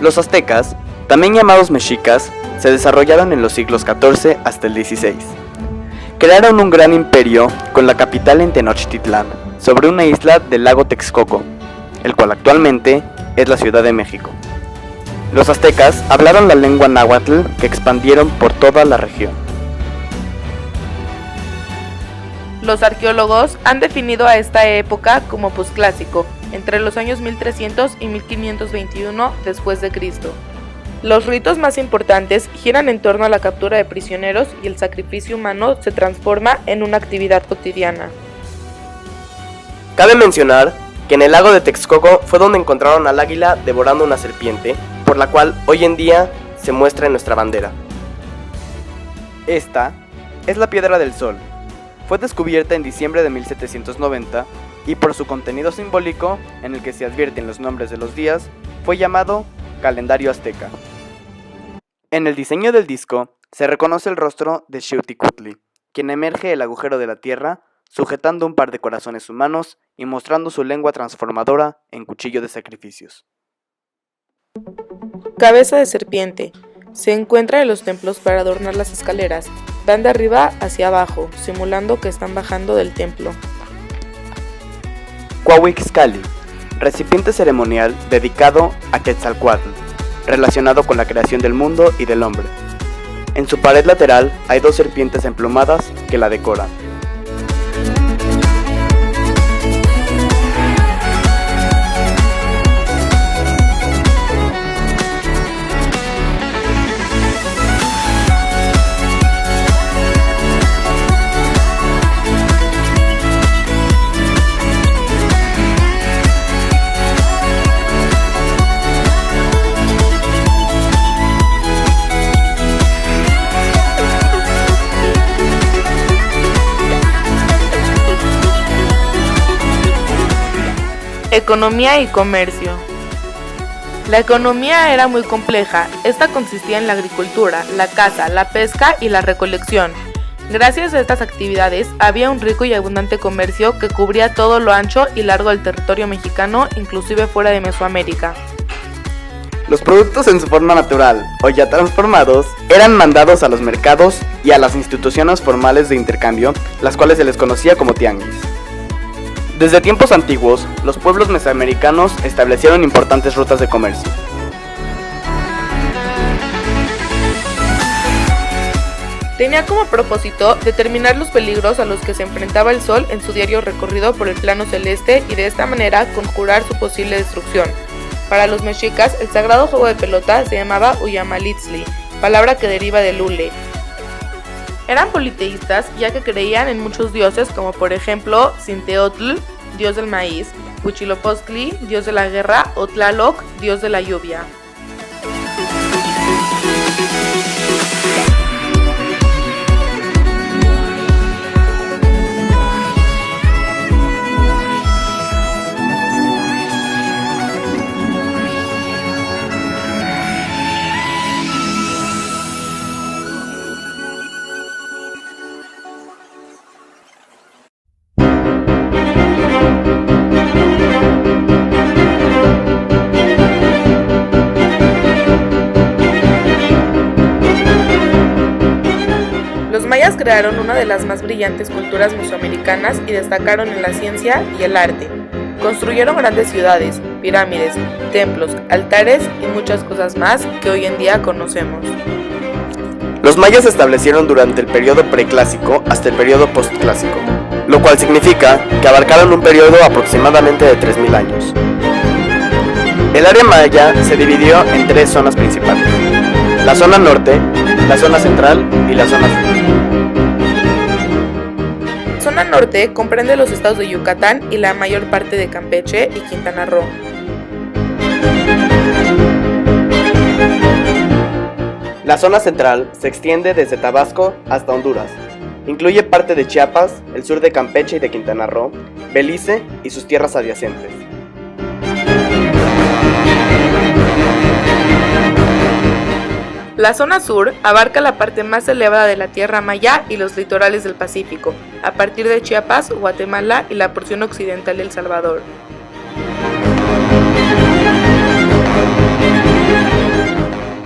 Los aztecas, también llamados mexicas, se desarrollaron en los siglos XIV hasta el XVI. Crearon un gran imperio con la capital en Tenochtitlán, sobre una isla del lago Texcoco, el cual actualmente es la Ciudad de México. Los aztecas hablaron la lengua náhuatl que expandieron por toda la región. Los arqueólogos han definido a esta época como posclásico, entre los años 1300 y 1521 después de Cristo. Los ritos más importantes giran en torno a la captura de prisioneros y el sacrificio humano se transforma en una actividad cotidiana. Cabe mencionar que en el lago de Texcoco fue donde encontraron al águila devorando una serpiente, por la cual hoy en día se muestra en nuestra bandera. Esta es la Piedra del Sol. Fue descubierta en diciembre de 1790 y por su contenido simbólico, en el que se advierten los nombres de los días, fue llamado calendario azteca. En el diseño del disco se reconoce el rostro de Xiuhticutli, quien emerge del agujero de la tierra, sujetando un par de corazones humanos y mostrando su lengua transformadora en cuchillo de sacrificios. Cabeza de serpiente. Se encuentra en los templos para adornar las escaleras. Van de arriba hacia abajo, simulando que están bajando del templo. Cuauhxcalli, recipiente ceremonial dedicado a Quetzalcóatl, relacionado con la creación del mundo y del hombre. En su pared lateral hay dos serpientes emplumadas que la decoran. Economía y comercio. La economía era muy compleja. Esta consistía en la agricultura, la caza, la pesca y la recolección. Gracias a estas actividades había un rico y abundante comercio que cubría todo lo ancho y largo del territorio mexicano, inclusive fuera de Mesoamérica. Los productos en su forma natural o ya transformados eran mandados a los mercados y a las instituciones formales de intercambio, las cuales se les conocía como tianguis. Desde tiempos antiguos, los pueblos mesoamericanos establecieron importantes rutas de comercio. Tenía como propósito determinar los peligros a los que se enfrentaba el Sol en su diario recorrido por el plano celeste y de esta manera conjurar su posible destrucción. Para los mexicas, el sagrado juego de pelota se llamaba Uyamalitzli, palabra que deriva del hule. Eran politeístas ya que creían en muchos dioses como por ejemplo Zinteotl, dios del maíz, Huitzilopochtli, dios de la guerra, o Tlaloc, dios de la lluvia. crearon una de las más brillantes culturas mesoamericanas y destacaron en la ciencia y el arte. Construyeron grandes ciudades, pirámides, templos, altares y muchas cosas más que hoy en día conocemos. Los mayas se establecieron durante el periodo preclásico hasta el periodo postclásico, lo cual significa que abarcaron un periodo aproximadamente de 3000 años. El área maya se dividió en 3 zonas principales: la zona norte, la zona central y la zona sur. La zona norte comprende los estados de Yucatán y la mayor parte de Campeche y Quintana Roo. La zona central se extiende desde Tabasco hasta Honduras. Incluye parte de Chiapas, el sur de Campeche y de Quintana Roo, Belice y sus tierras adyacentes. La zona sur abarca la parte más elevada de la tierra maya y los litorales del Pacífico, a partir de Chiapas, Guatemala y la porción occidental de El Salvador.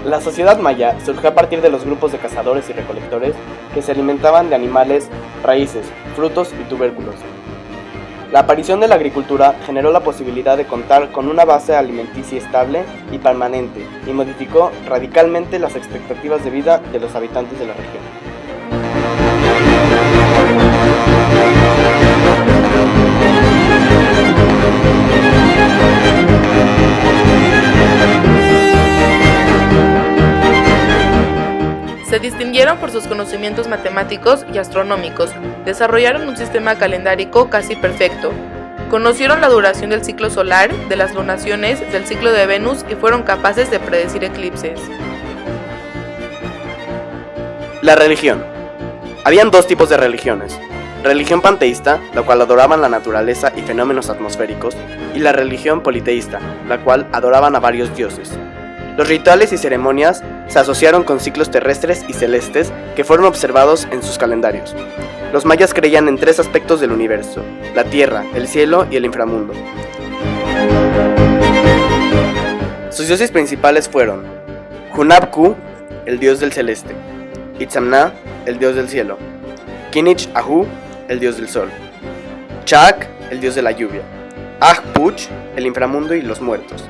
La sociedad maya surgió a partir de los grupos de cazadores y recolectores que se alimentaban de animales, raíces, frutos y tubérculos. La aparición de la agricultura generó la posibilidad de contar con una base alimenticia estable y permanente y modificó radicalmente las expectativas de vida de los habitantes de la región. Se distinguieron por sus conocimientos matemáticos y astronómicos, desarrollaron un sistema calendárico casi perfecto, conocieron la duración del ciclo solar, de las lunaciones, del ciclo de Venus y fueron capaces de predecir eclipses. La religión. Habían 2 tipos de religiones: religión panteísta, la cual adoraban la naturaleza y fenómenos atmosféricos, y la religión politeísta, la cual adoraban a varios dioses. Los rituales y ceremonias se asociaron con ciclos terrestres y celestes que fueron observados en sus calendarios. Los mayas creían en 3 aspectos del universo: la tierra, el cielo y el inframundo. Sus dioses principales fueron Hunabku, el dios del celeste; Itzamna, el dios del cielo; Kinich Ahu, el dios del sol; Chak, el dios de la lluvia; Ahpuch, el inframundo y los muertos;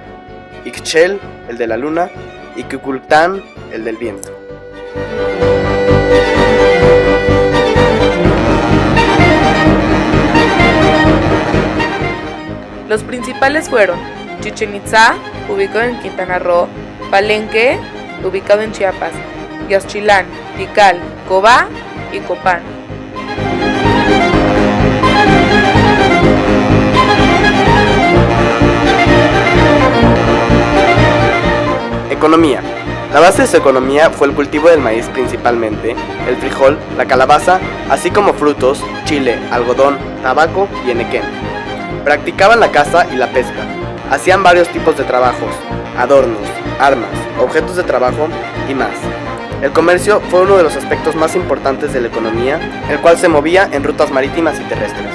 Ixchel, el de la luna; y Kukulcán, el del viento. Los principales fueron Chichén Itzá, ubicado en Quintana Roo; Palenque, ubicado en Chiapas; Yaxchilán, Tikal, Cobá y Copán. Economía. La base de su economía fue el cultivo del maíz principalmente, el frijol, la calabaza, así como frutos, chile, algodón, tabaco y enequén. Practicaban la caza y la pesca. Hacían varios tipos de trabajos: adornos, armas, objetos de trabajo y más. El comercio fue uno de los aspectos más importantes de la economía, el cual se movía en rutas marítimas y terrestres.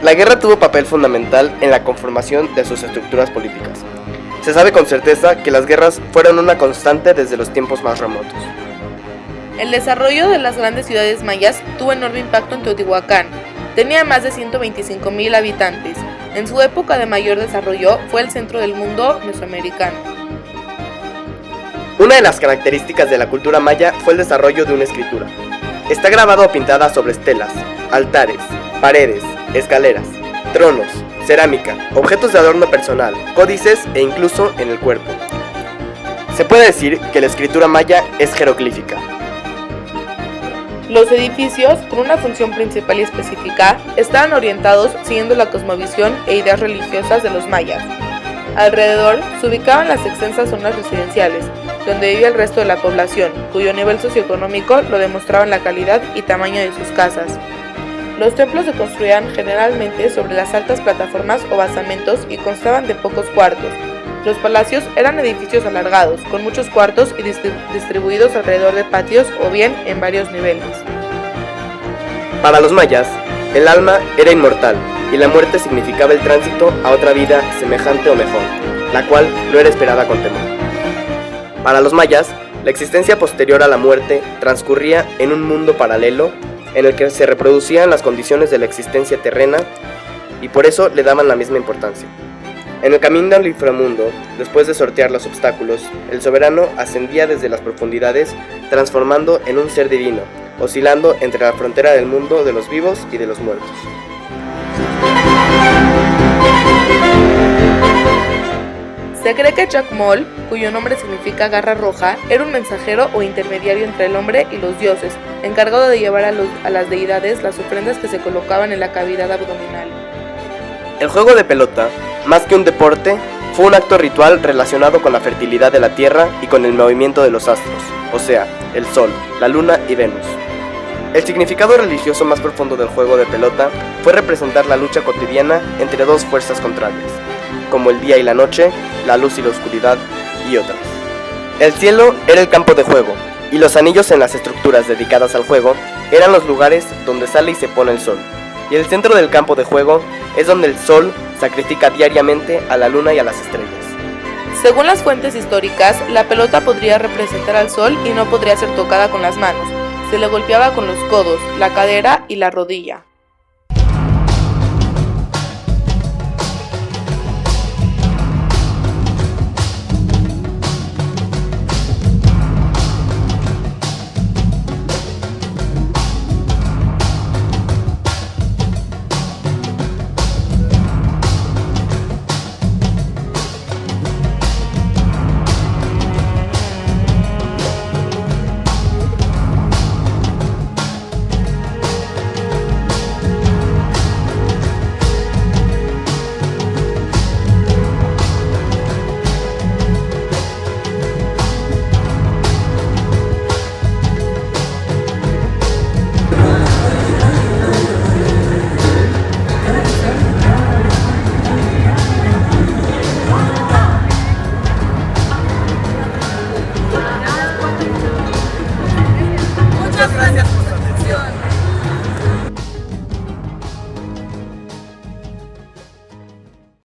La guerra tuvo papel fundamental en la conformación de sus estructuras políticas. Se sabe con certeza que las guerras fueron una constante desde los tiempos más remotos. El desarrollo de las grandes ciudades mayas tuvo enorme impacto en Teotihuacán. Tenía más de 125,000 habitantes. En su época de mayor desarrollo fue el centro del mundo mesoamericano. Una de las características de la cultura maya fue el desarrollo de una escritura. Está grabada o pintada sobre estelas, altares, paredes, escaleras, tronos, cerámica, objetos de adorno personal, códices e incluso en el cuerpo. Se puede decir que la escritura maya es jeroglífica. Los edificios, con una función principal y específica, estaban orientados siguiendo la cosmovisión e ideas religiosas de los mayas. Alrededor se ubicaban las extensas zonas residenciales, donde vivía el resto de la población, cuyo nivel socioeconómico lo demostraban la calidad y tamaño de sus casas. Los templos se construían generalmente sobre las altas plataformas o basamentos y constaban de pocos cuartos. Los palacios eran edificios alargados, con muchos cuartos y distribuidos alrededor de patios o bien en varios niveles. Para los mayas, el alma era inmortal y la muerte significaba el tránsito a otra vida semejante o mejor, la cual no era esperada con temor. Para los mayas, La existencia posterior a la muerte transcurría en un mundo paralelo en el que se reproducían las condiciones de la existencia terrena y por eso le daban la misma importancia. En el camino al inframundo, después de sortear los obstáculos, el soberano ascendía desde las profundidades, transformando en un ser divino, oscilando entre la frontera del mundo de los vivos y de los muertos. Se cree que Jacmol, cuyo nombre significa garra roja, era un mensajero o intermediario entre el hombre y los dioses, encargado de llevar a las deidades las ofrendas que se colocaban en la cavidad abdominal. El juego de pelota, más que un deporte, fue un acto ritual relacionado con la fertilidad de la tierra y con el movimiento de los astros, o sea, el sol, la luna y Venus. El significado religioso más profundo del juego de pelota fue representar la lucha cotidiana entre dos fuerzas contrarias, como el día y la noche, la luz y la oscuridad y otras. El cielo era el campo de juego, y los anillos en las estructuras dedicadas al juego eran los lugares donde sale y se pone el sol. Y el centro del campo de juego es donde el sol sacrifica diariamente a la luna y a las estrellas. Según las fuentes históricas, la pelota podría representar al sol y no podría ser tocada con las manos. Se le golpeaba con los codos, la cadera y la rodilla.